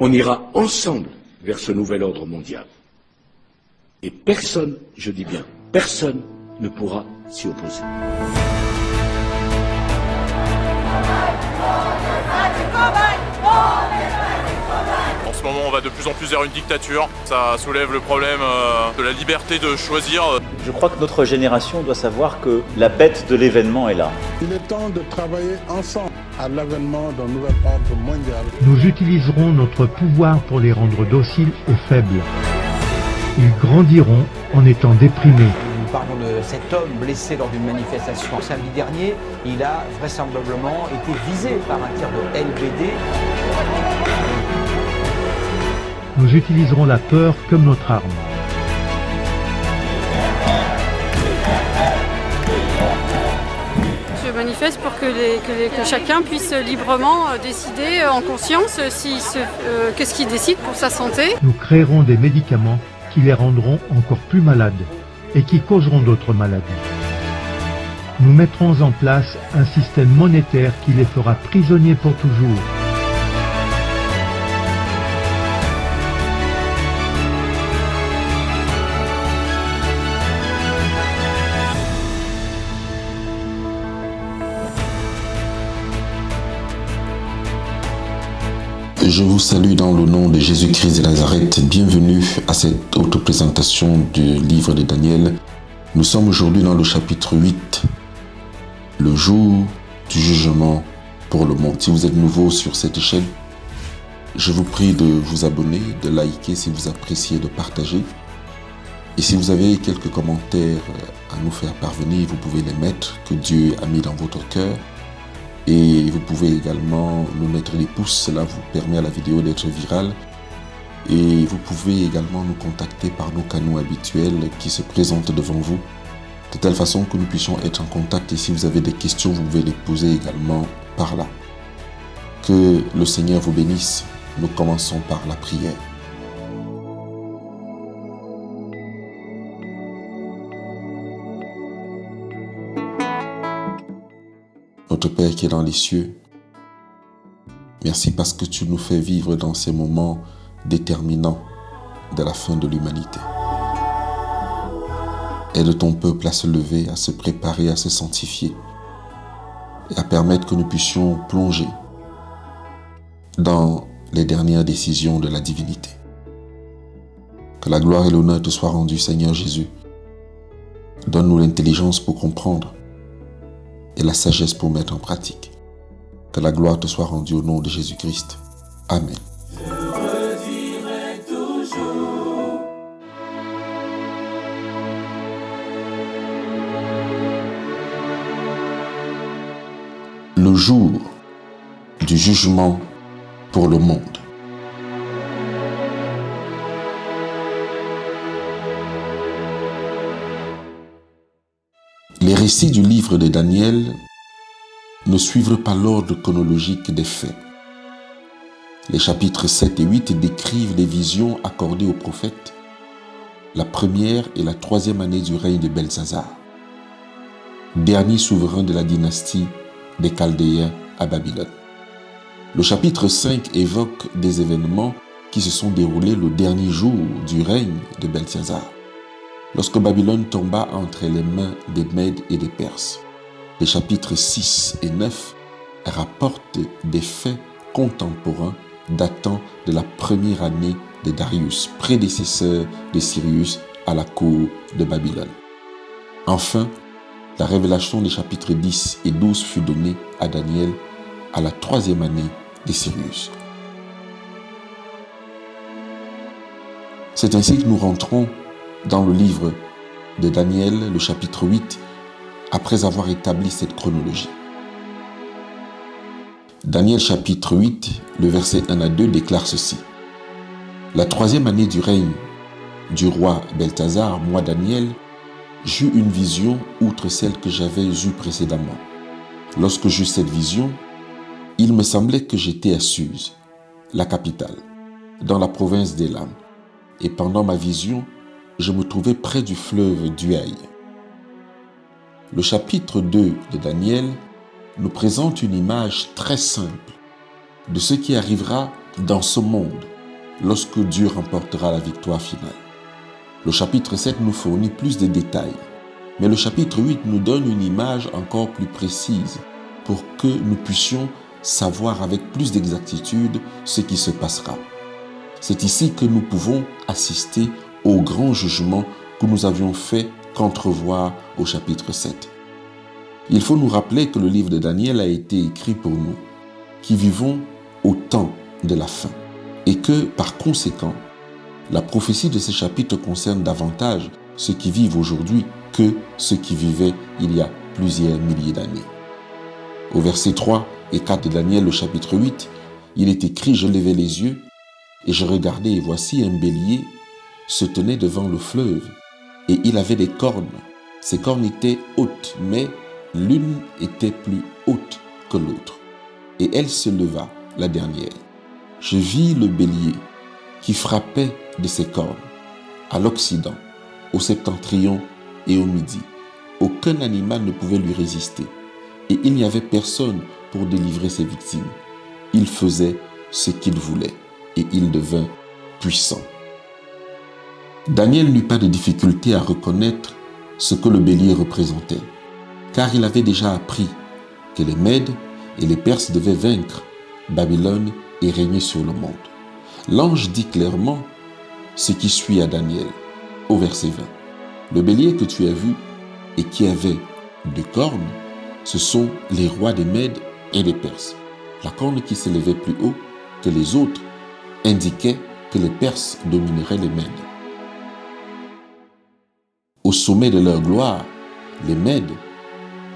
On ira ensemble vers ce nouvel ordre mondial. Et personne, je dis bien, personne ne pourra s'y opposer. En ce moment, on va de plus en plus vers une dictature. Ça soulève le problème de la liberté de choisir. Je crois que notre génération doit savoir que la bête de l'événement est là. Il est temps de travailler ensemble à l'avènement d'un nouvel ordre mondial. Nous utiliserons notre pouvoir pour les rendre dociles et faibles. Ils grandiront en étant déprimés. Nous parlons de cet homme blessé lors d'une manifestation samedi dernier. Il a vraisemblablement été visé par un tir de LBD. Nous utiliserons la peur comme notre arme. Je manifeste pour que chacun puisse librement décider en conscience qu'est-ce qu'il décide pour sa santé. Nous créerons des médicaments qui les rendront encore plus malades et qui causeront d'autres maladies. Nous mettrons en place un système monétaire qui les fera prisonniers pour toujours. Je vous salue dans le nom de Jésus-Christ de Nazareth. Bienvenue à cette auto-présentation du livre de Daniel. Nous sommes aujourd'hui dans le chapitre 8, le jour du jugement pour le monde. Si vous êtes nouveau sur cette chaîne, je vous prie de vous abonner, de liker si vous appréciez, de partager. Et si vous avez quelques commentaires à nous faire parvenir, vous pouvez les mettre, que Dieu a mis dans votre cœur. Et vous pouvez également nous mettre des pouces, cela vous permet à la vidéo d'être virale. Et vous pouvez également nous contacter par nos canaux habituels qui se présentent devant vous, de telle façon que nous puissions être en contact. Et si vous avez des questions, vous pouvez les poser également par là. Que le Seigneur vous bénisse. Nous commençons par la prière. Notre Père qui est dans les cieux, merci parce que tu nous fais vivre dans ces moments déterminants de la fin de l'humanité. Aide ton peuple à se lever, à se préparer, à se sanctifier et à permettre que nous puissions plonger dans les dernières décisions de la divinité. Que la gloire et l'honneur te soient rendus, Seigneur Jésus. Donne-nous l'intelligence pour comprendre et la sagesse pour mettre en pratique. Que la gloire te soit rendue au nom de Jésus-Christ. Amen. Je redirai toujours. Le jour du jugement pour le monde. Les récits du livre de Daniel ne suivent pas l'ordre chronologique des faits. Les chapitres 7 et 8 décrivent les visions accordées aux prophètes la première et la troisième année du règne de Belshazar, dernier souverain de la dynastie des Chaldéens à Babylone. Le chapitre 5 évoque des événements qui se sont déroulés le dernier jour du règne de Belshazar, lorsque Babylone tomba entre les mains des Mèdes et des Perses. Les chapitres 6 et 9 rapportent des faits contemporains datant de la première année de Darius, prédécesseur de Cyrus à la cour de Babylone. Enfin, la révélation des chapitres 10 et 12 fut donnée à Daniel à la troisième année de Cyrus. C'est ainsi que nous rentrons dans le livre de Daniel, le chapitre 8, après avoir établi cette chronologie. Daniel chapitre 8, le verset 1 à 2 déclare ceci. La troisième année du règne du roi Belshazar, moi Daniel, j'eus une vision outre celle que j'avais eue précédemment. Lorsque j'eus cette vision, il me semblait que j'étais à Suse, la capitale, dans la province d'Élam. Et pendant ma vision, je me trouvais près du fleuve d'Uaï. Le chapitre 2 de Daniel nous présente une image très simple de ce qui arrivera dans ce monde lorsque Dieu remportera la victoire finale. Le chapitre 7 nous fournit plus de détails, mais le chapitre 8 nous donne une image encore plus précise pour que nous puissions savoir avec plus d'exactitude ce qui se passera. C'est ici que nous pouvons assister au grand jugement que nous avions fait qu'entrevoir au chapitre 7. Il faut nous rappeler que le livre de Daniel a été écrit pour nous, qui vivons au temps de la fin, et que, par conséquent, la prophétie de ce chapitre concerne davantage ceux qui vivent aujourd'hui que ceux qui vivaient il y a plusieurs milliers d'années. Au verset 3 et 4 de Daniel, le chapitre 8, il est écrit « Je levai les yeux, et je regardai, et voici un bélier se tenait devant le fleuve, et il avait des cornes. Ces cornes étaient hautes, mais l'une était plus haute que l'autre. Et elle se leva, la dernière. Je vis le bélier qui frappait de ses cornes, à l'Occident, au septentrion et au midi. Aucun animal ne pouvait lui résister, et il n'y avait personne pour délivrer ses victimes. Il faisait ce qu'il voulait, et il devint puissant. Daniel n'eut pas de difficulté à reconnaître ce que le bélier représentait, car il avait déjà appris que les Mèdes et les Perses devaient vaincre Babylone et régner sur le monde. L'ange dit clairement ce qui suit à Daniel, au verset 20. Le bélier que tu as vu et qui avait 2 cornes, ce sont les rois des Mèdes et des Perses. La corne qui s'élevait plus haut que les autres indiquait que les Perses domineraient les Mèdes. Au sommet de leur gloire, les Mèdes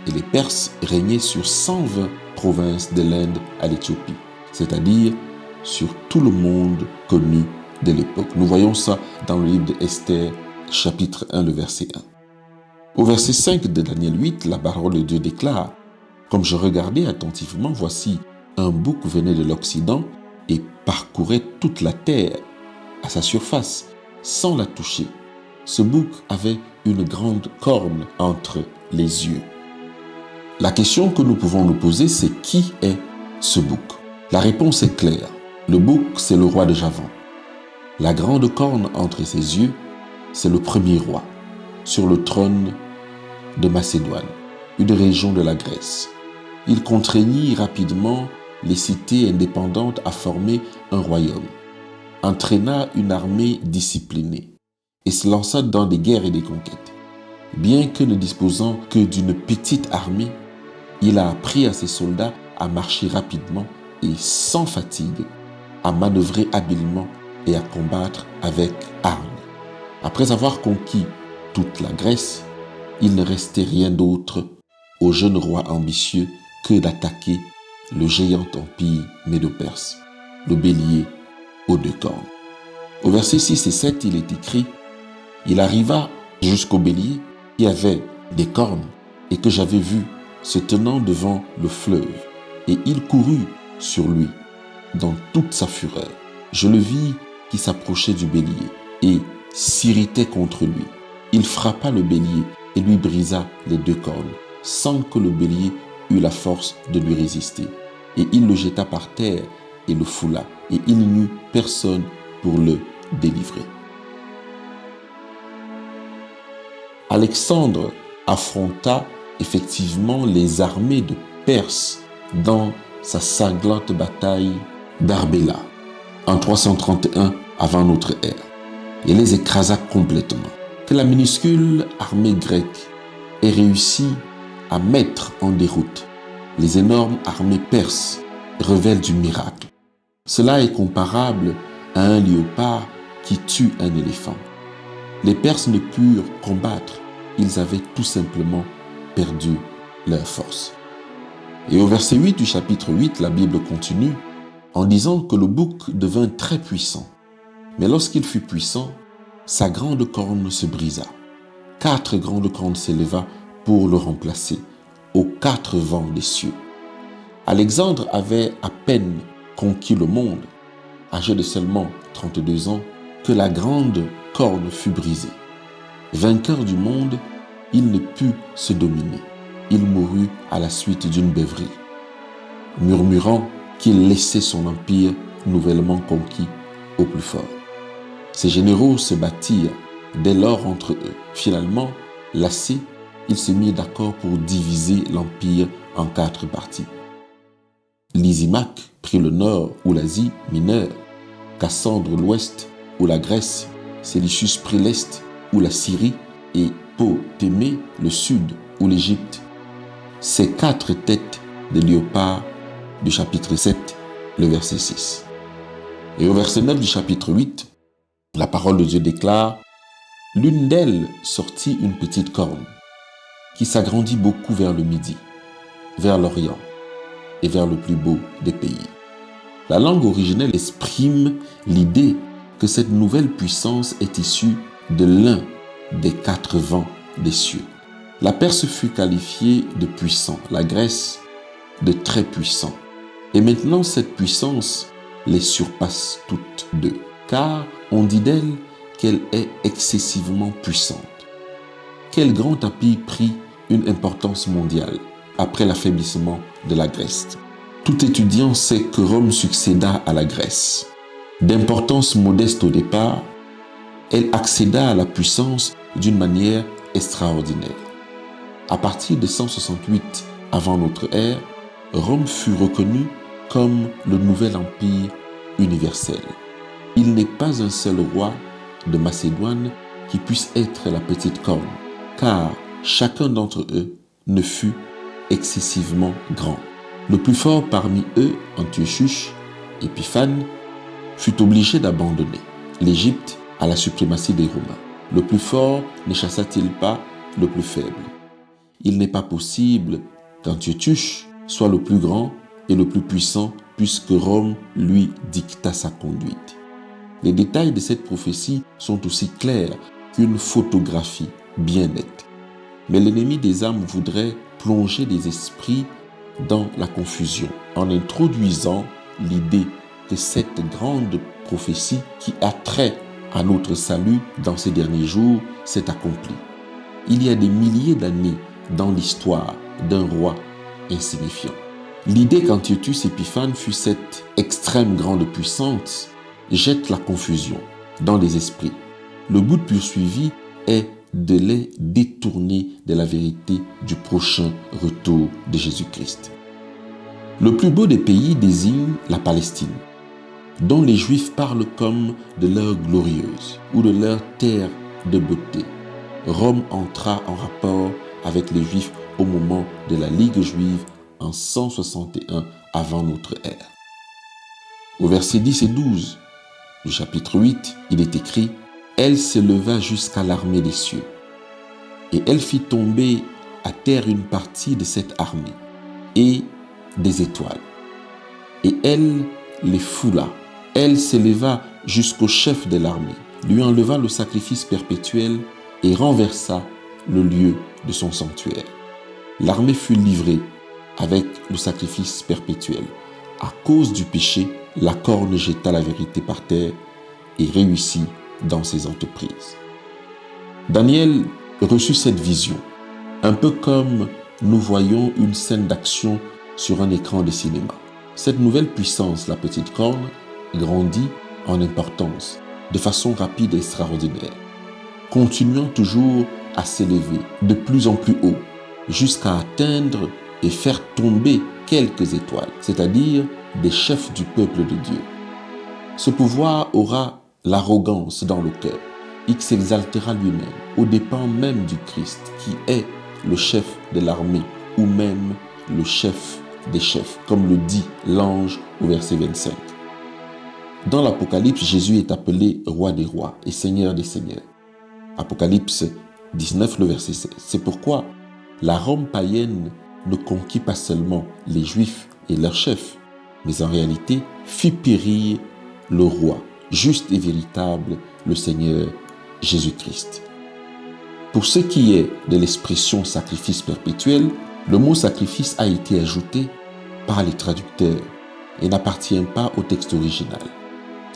et les Perses régnaient sur 120 provinces de l'Inde à l'Éthiopie, c'est-à-dire sur tout le monde connu de l'époque. Nous voyons ça dans le livre d'Esther, chapitre 1, le verset 1. Au verset 5 de Daniel 8, la parole de Dieu déclare « Comme je regardais attentivement, voici, un bouc venait de l'Occident et parcourait toute la terre à sa surface, sans la toucher. Ce bouc avait une grande corne entre les yeux. » La question que nous pouvons nous poser, c'est qui est ce bouc? La réponse est claire. Le bouc, c'est le roi de Javan. La grande corne entre ses yeux, c'est le premier roi, sur le trône de Macédoine, une région de la Grèce. Il contraignit rapidement les cités indépendantes à former un royaume, entraîna une armée disciplinée et se lança dans des guerres et des conquêtes. Bien que ne disposant que d'une petite armée, il a appris à ses soldats à marcher rapidement et sans fatigue, à manœuvrer habilement et à combattre avec armes. Après avoir conquis toute la Grèce, il ne restait rien d'autre au jeune roi ambitieux que d'attaquer le géant empire médo-perse, le bélier aux 2 cornes. Au verset 6 et 7, il est écrit « Il arriva jusqu'au bélier qui avait des cornes et que j'avais vu se tenant devant le fleuve, et il courut sur lui dans toute sa fureur. Je le vis qui s'approchait du bélier et s'irritait contre lui. Il frappa le bélier et lui brisa les 2 cornes, sans que le bélier eût la force de lui résister. Et il le jeta par terre et le foula, et il n'y eut personne pour le délivrer. » Alexandre affronta effectivement les armées de Perse dans sa sanglante bataille d'Arbela en 331 avant notre ère et les écrasa complètement. Que la minuscule armée grecque ait réussi à mettre en déroute les énormes armées perses révèle du miracle. Cela est comparable à un léopard qui tue un éléphant. Les Perses ne purent combattre, ils avaient tout simplement perdu leur force. Et au verset 8 du chapitre 8, la Bible continue en disant que le bouc devint très puissant. Mais lorsqu'il fut puissant, sa grande corne se brisa. 4 grandes cornes s'éleva pour le remplacer, aux 4 vents des cieux. Alexandre avait à peine conquis le monde, âgé de seulement 32 ans, que la grande corne fut brisée. Vainqueur du monde, il ne put se dominer. Il mourut à la suite d'une beuverie, murmurant qu'il laissait son empire nouvellement conquis au plus fort. Ces généraux se battirent dès lors entre eux. Finalement, lassés, ils se mirent d'accord pour diviser l'Empire en 4 parties. Lysimaque prit le nord ou l'Asie mineure, Cassandre l'ouest ou la Grèce, Séleucus prit l'est ou la Syrie et Ptolémée le sud ou l'Égypte. Ces 4 têtes de léopard du chapitre 7, le verset 6. Et au verset 9 du chapitre 8, la parole de Dieu déclare « L'une d'elles sortit une petite corne, qui s'agrandit beaucoup vers le midi, vers l'Orient et vers le plus beau des pays. » La langue originelle exprime l'idée que cette nouvelle puissance est issue de l'un des 4 vents des cieux. La Perse fut qualifiée de puissant, la Grèce de très puissant. Et maintenant cette puissance les surpasse toutes deux, car on dit d'elle qu'elle est excessivement puissante. Quel grand empire prit une importance mondiale après l'affaiblissement de la Grèce. Tout étudiant sait que Rome succéda à la Grèce. D'importance modeste au départ, elle accéda à la puissance d'une manière extraordinaire. À partir de 168 avant notre ère, Rome fut reconnue comme le nouvel empire universel. Il n'est pas un seul roi de Macédoine qui puisse être la petite corne, car chacun d'entre eux ne fut excessivement grand. Le plus fort parmi eux, Antiochus Épiphane, fut obligé d'abandonner l'Égypte à la suprématie des Romains. Le plus fort ne chassa-t-il pas le plus faible? Il n'est pas possible qu'Antiochus soit le plus grand et le plus puissant puisque Rome lui dicta sa conduite. Les détails de cette prophétie sont aussi clairs qu'une photographie bien nette. Mais l'ennemi des âmes voudrait plonger les esprits dans la confusion en introduisant l'idée que cette grande prophétie qui a trait à notre salut dans ces derniers jours s'est accomplie. Il y a des milliers d'années dans l'histoire d'un roi insignifiant. L'idée qu'Antiochus Épiphane fut cette extrême grande puissance jette la confusion dans les esprits. Le but poursuivi est de les détourner de la vérité du prochain retour de Jésus-Christ. Le plus beau des pays désigne la Palestine, dont les Juifs parlent comme de l'heure glorieuse ou de leur terre de beauté. Rome entra en rapport avec les Juifs au moment de la Ligue juive en 161 avant notre ère. Au verset 10 et 12 du chapitre 8, il est écrit « Elle s'éleva jusqu'à l'armée des cieux, et elle fit tomber à terre une partie de cette armée, et des étoiles. Et elle les foula. Elle s'éleva jusqu'au chef de l'armée, lui enleva le sacrifice perpétuel et renversa le lieu de son sanctuaire. L'armée fut livrée avec le sacrifice perpétuel. À cause du péché, la corne jeta la vérité par terre et réussit dans ses entreprises. Daniel reçut cette vision, un peu comme nous voyons une scène d'action sur un écran de cinéma. Cette nouvelle puissance, la petite corne, grandit en importance de façon rapide et extraordinaire, continuant toujours à s'élever de plus en plus haut jusqu'à atteindre et faire tomber quelques étoiles, c'est-à-dire des chefs du peuple de Dieu. Ce pouvoir aura l'arrogance dans le cœur. Il s'exaltera lui-même aux dépens même du Christ qui est le chef de l'armée ou même le chef des chefs, comme le dit l'ange au verset 25. Dans l'Apocalypse, Jésus est appelé roi des rois et seigneur des seigneurs. Apocalypse 19, le verset 16. C'est pourquoi la Rome païenne ne conquit pas seulement les Juifs et leurs chefs, mais en réalité fit périr le roi, juste et véritable, le Seigneur Jésus-Christ. Pour ce qui est de l'expression sacrifice perpétuel, le mot sacrifice a été ajouté par les traducteurs et n'appartient pas au texte original.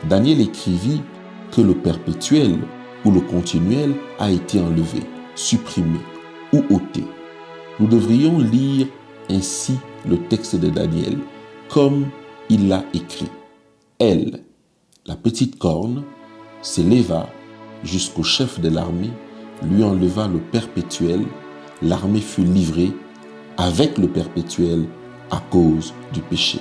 Daniel écrivit que le perpétuel ou le continuel a été enlevé, supprimé ou ôté. Nous devrions lire ainsi le texte de Daniel comme il l'a écrit. Elle, la petite corne s'éleva jusqu'au chef de l'armée, lui enleva le perpétuel, l'armée fut livrée avec le perpétuel à cause du péché.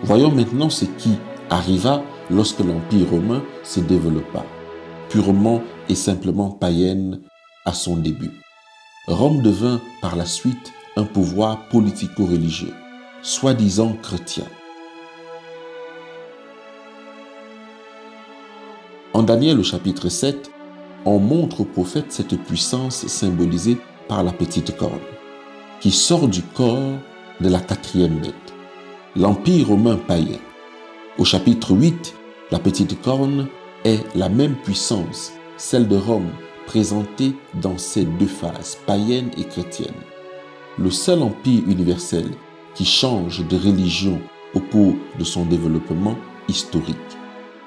Voyons maintenant ce qui arriva lorsque l'Empire romain se développa, purement et simplement païenne à son début. Rome devint par la suite un pouvoir politico-religieux, soi-disant chrétien. En Daniel au chapitre 7, on montre au prophète cette puissance symbolisée par la petite corne, qui sort du corps de la quatrième bête, l'Empire romain païen. Au chapitre 8, la petite corne est la même puissance, celle de Rome, présentée dans ses deux phases, païenne et chrétienne. Le seul empire universel qui change de religion au cours de son développement historique,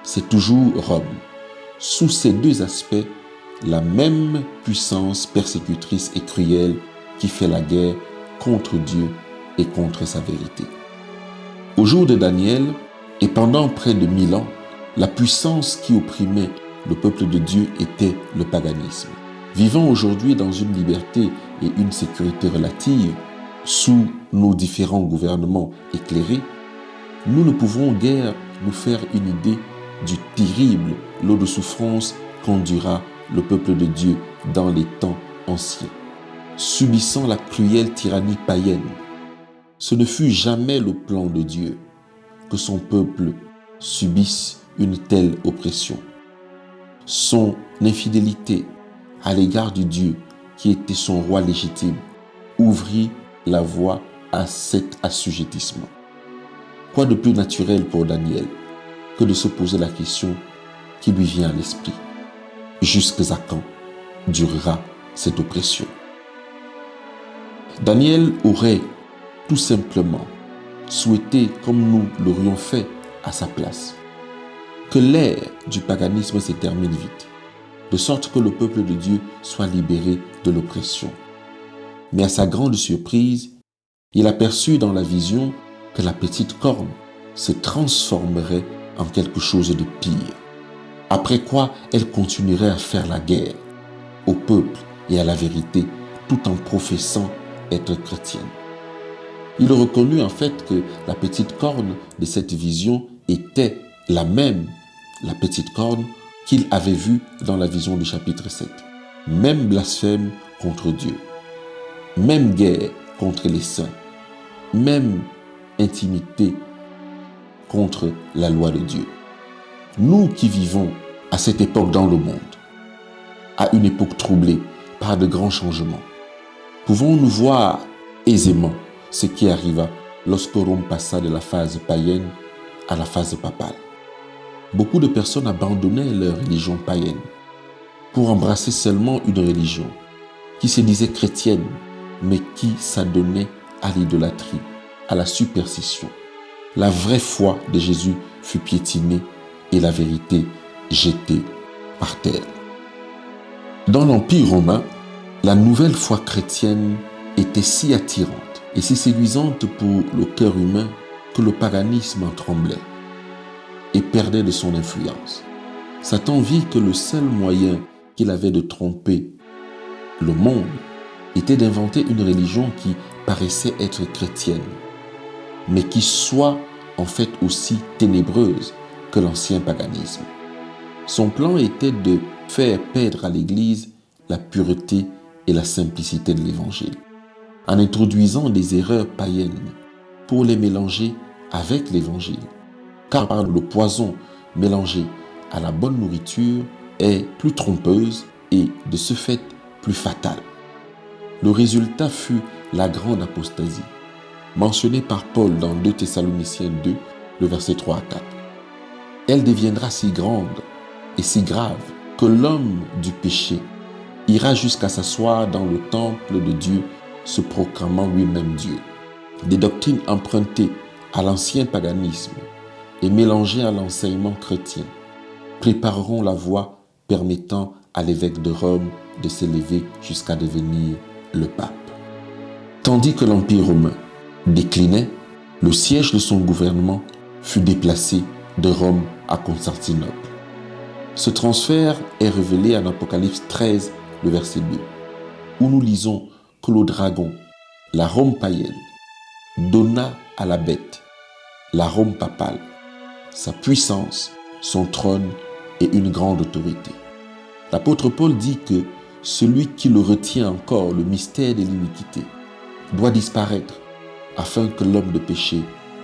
c'est toujours Rome. Sous ces deux aspects, la même puissance persécutrice et cruelle qui fait la guerre contre Dieu et contre sa vérité. Au jour de Daniel, et pendant près de 1000 ans, la puissance qui opprimait le peuple de Dieu était le paganisme. Vivant aujourd'hui dans une liberté et une sécurité relative, sous nos différents gouvernements éclairés, nous ne pouvons guère nous faire une idée du terrible lot de souffrance qu'endura le peuple de Dieu dans les temps anciens, subissant la cruelle tyrannie païenne. Ce ne fut jamais le plan de Dieu que son peuple subisse une telle oppression. Son infidélité à l'égard du Dieu qui était son roi légitime ouvrit la voie à cet assujettissement. Quoi de plus naturel pour Daniel que de se poser la question qui lui vient à l'esprit? Jusqu'à quand durera cette oppression? Daniel aurait tout simplement souhaité, comme nous l'aurions fait à sa place, que l'ère du paganisme se termine vite, de sorte que le peuple de Dieu soit libéré de l'oppression. Mais à sa grande surprise, il aperçut dans la vision que la petite corne se transformerait en quelque chose de pire. Après quoi, elle continuerait à faire la guerre au peuple et à la vérité, tout en professant être chrétienne. Il reconnut en fait que la petite corne de cette vision était la petite corne qu'il avait vue dans la vision du chapitre 7. Même blasphème contre Dieu, même guerre contre les saints, même intimité contre la loi de Dieu. Nous qui vivons à cette époque dans le monde, à une époque troublée par de grands changements, pouvons-nous voir aisément ce qui arriva lorsque Rome passa de la phase païenne à la phase papale. Beaucoup de personnes abandonnaient leur religion païenne pour embrasser seulement une religion qui se disait chrétienne, mais qui s'adonnait à l'idolâtrie, à la superstition. La vraie foi de Jésus fut piétinée et la vérité jetée par terre. Dans l'Empire romain, la nouvelle foi chrétienne était si attirante et si séduisante pour le cœur humain que le paganisme en tremblait et perdait de son influence. Satan vit que le seul moyen qu'il avait de tromper le monde était d'inventer une religion qui paraissait être chrétienne, mais qui soit en fait aussi ténébreuse que l'ancien paganisme. Son plan était de faire perdre à l'Église la pureté et la simplicité de l'Évangile, en introduisant des erreurs païennes pour les mélanger avec l'Évangile. Car le poison mélangé à la bonne nourriture est plus trompeuse et de ce fait plus fatale. Le résultat fut la grande apostasie, mentionnée par Paul dans 2 Thessaloniciens 2, le verset 3 à 4. Elle deviendra si grande et si grave que l'homme du péché ira jusqu'à s'asseoir dans le temple de Dieu, se proclamant lui-même Dieu. Des doctrines empruntées à l'ancien paganisme et mélangées à l'enseignement chrétien prépareront la voie permettant à l'évêque de Rome de s'élever jusqu'à devenir le pape. Tandis que l'Empire romain déclinait, le siège de son gouvernement fut déplacé de Rome à Constantinople. Ce transfert est révélé en Apocalypse 13, le verset 2, où nous lisons que le dragon, la Rome païenne, donna à la bête, la Rome papale, sa puissance, son trône et une grande autorité. L'apôtre Paul dit que celui qui le retient encore, le mystère de l'iniquité, doit disparaître afin que l'homme de péché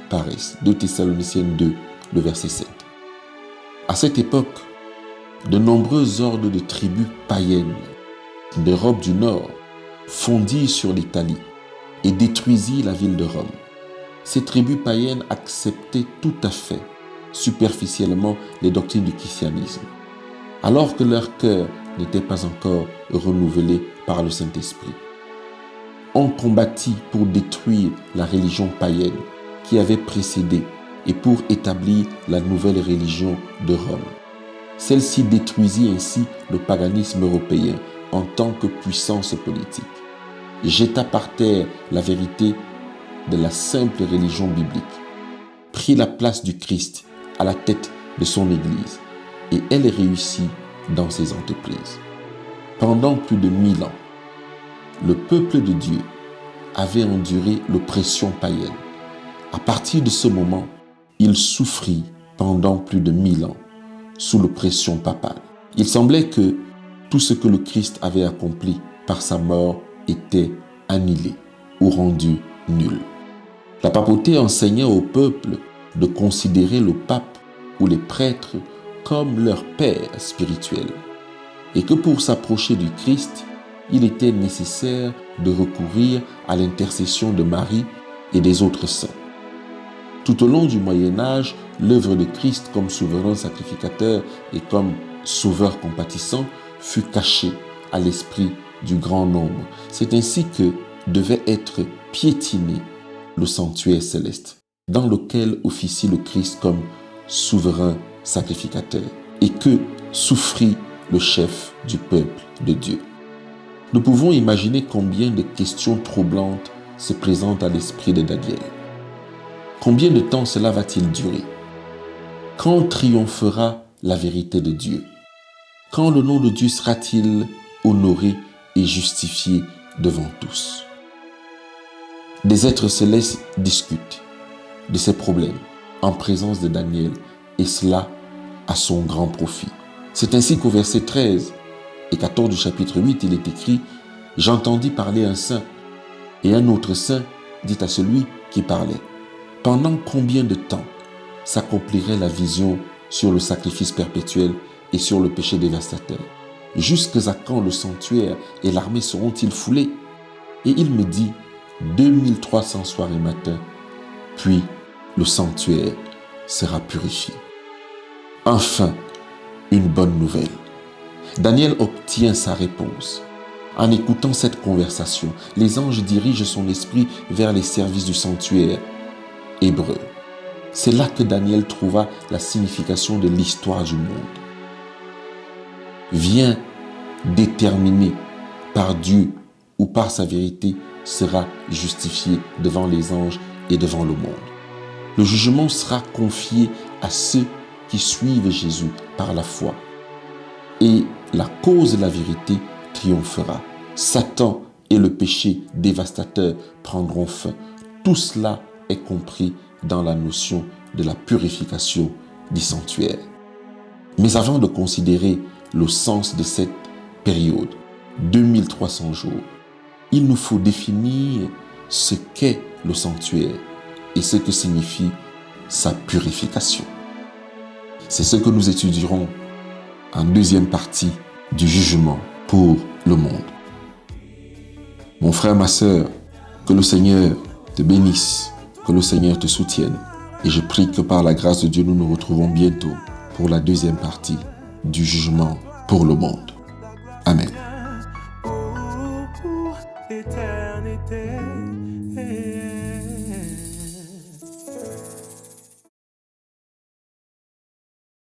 paraisse. 2 Thessaloniciens 2, le verset 7. À cette époque, de nombreux ordres de tribus païennes d'Europe du Nord fondirent sur l'Italie et détruisirent la ville de Rome. Ces tribus païennes acceptaient tout à fait, superficiellement, les doctrines du christianisme, alors que leur cœur n'était pas encore renouvelé par le Saint-Esprit. On combattit pour détruire la religion païenne qui avait précédé et pour établir la nouvelle religion de Rome. Celle-ci détruisit ainsi le paganisme européen en tant que puissance politique, jeta par terre la vérité de la simple religion biblique, prit la place du Christ à la tête de son Église et elle réussit dans ses entreprises. Pendant plus de 1000 ans, le peuple de Dieu avait enduré l'oppression païenne. À partir de ce moment, il souffrit pendant plus de 1000 ans sous l'oppression papale. Il semblait que tout ce que le Christ avait accompli par sa mort était annulé ou rendu nul. La papauté enseignait au peuple de considérer le pape ou les prêtres comme leur père spirituel et que pour s'approcher du Christ, il était nécessaire de recourir à l'intercession de Marie et des autres saints. Tout au long du Moyen-Âge, l'œuvre de Christ comme souverain sacrificateur et comme sauveur compatissant fut cachée à l'esprit du grand nombre. C'est ainsi que devait être piétiné le sanctuaire céleste, dans lequel officie le Christ comme souverain sacrificateur, et que souffrit le chef du peuple de Dieu. Nous pouvons imaginer combien de questions troublantes se présentent à l'esprit de Daniel. Combien de temps cela va-t-il durer? Quand triomphera la vérité de Dieu? Quand le nom de Dieu sera-t-il honoré et justifié devant tous? Des êtres célestes discutent de ces problèmes en présence de Daniel, et cela à son grand profit. C'est ainsi qu'au verset 13 et 14 du chapitre 8, il est écrit « J'entendis parler un saint, et un autre saint dit à celui qui parlait, « Pendant combien de temps s'accomplirait la vision sur le sacrifice perpétuel et sur le péché dévastateur? Jusqu'à quand le sanctuaire et l'armée seront-ils foulés? » Et il me dit, 2300 soirs et matins, puis le sanctuaire sera purifié. Enfin, une bonne nouvelle. Daniel obtient sa réponse. En écoutant cette conversation, les anges dirigent son esprit vers les services du sanctuaire hébreu. C'est là que Daniel trouva la signification de l'histoire du monde. Vient déterminer par Dieu ou par sa vérité sera justifié devant les anges et devant le monde. Le jugement sera confié à ceux qui suivent Jésus par la foi. Et la cause de la vérité triomphera. Satan et le péché dévastateur prendront fin. Tout cela est compris dans la notion de la purification du sanctuaire. Mais avant de considérer le sens de cette période, 2300 jours, il nous faut définir ce qu'est le sanctuaire et ce que signifie sa purification. C'est ce que nous étudierons en deuxième partie du jugement pour le monde. Mon frère, ma sœur, que le Seigneur te bénisse, que le Seigneur te soutienne. Et je prie que par la grâce de Dieu, nous nous retrouvons bientôt pour la deuxième partie du jugement pour le monde.